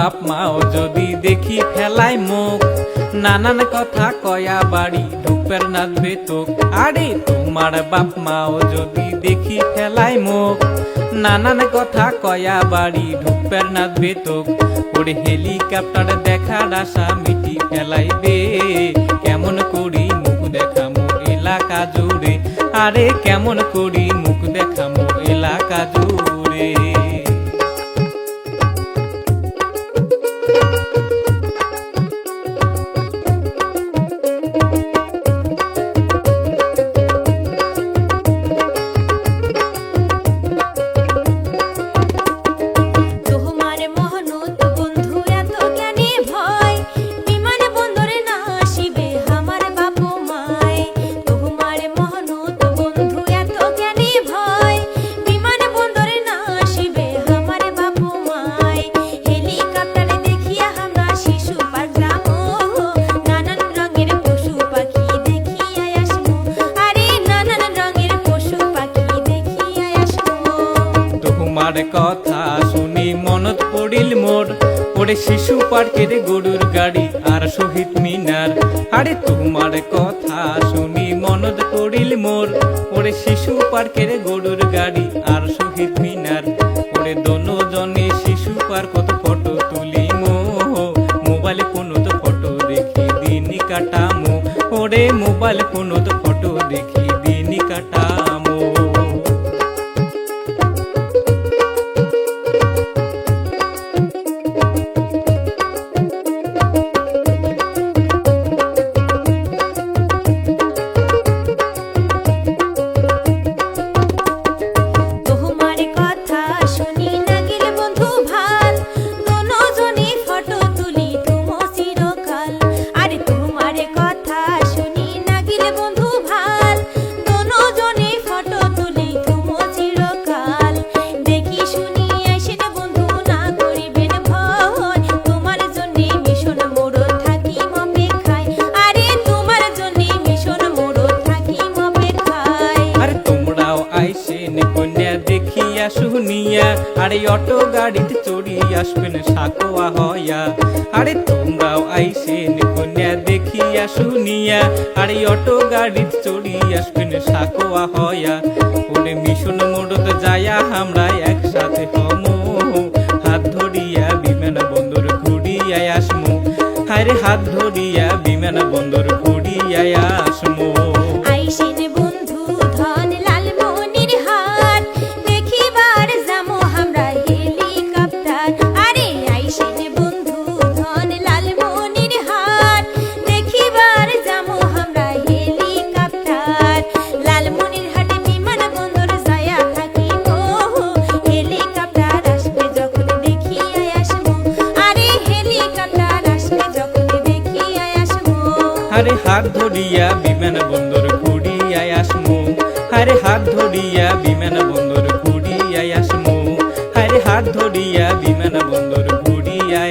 বাপ মাও যদি দেখি ফেলায় মুখ, নানান কথা কয়া বাড়ি ঢুপের নাচবে তোক। আরে তোমার বাপ মাও যদি দেখি ফেলায় মুখ, নানান কথা কয়া বাড়ি ঢুপের নাচবে তোক। ওরে হেলিকপ্টার দেখার আশা মিটি ফেলাইবে, কেমন করি মুখ দেখামো এলাকা জুড়ে। আরে কেমন করি মুখ দেখামো এলাকা জুড়ে। তোমার কথা শুনি মনত পড়িল মোর, ওরে শিশু পার্কের গরুর গাড়ি আর শহীদ মিনার। আরে তোমার কথা শুনি মনত পড়িল মোর, ওরে শিশু পার্কের গরুর গাড়ি আর শহীদ মিনার। ওরে দোনো জনে শিশু পার্ক কত ফটো তুলি মো, মোবাইল ফোনত ফটো দেখি দিন কাটামো। ওরে মোবাইল ফোনত ফটো দেখি দিন কাটামো। দেখিয়া শুনিয়া আরে অটো গাড়িতে চড়ি আসবেন সাকোয়া হয়া। আরে তোমরাও আইসেন কন্যা দেখিয়া শুনিয়া আরে অটো গাড়িতে চড়ি আসবেন সাকোয়া হয়া। ওরে মিশন মোড়ত যায়া আমরা একসাথে হমো, হাত ধরিয়া বিমান বন্দর ঘুরিয়া আসমো। আরে হাত ধরিয়া বিমান বন্দর ঘুরিয়া আসমো। আরে হাত ধরিয়া বিমান বন্দর ঘুরিয়া আসমো। আরে হাত ধরিয়া বিমান বন্দর ঘুরিয়া আসমো। আরে হাত ধরিয়া বিমান বন্দর ঘুরিয়া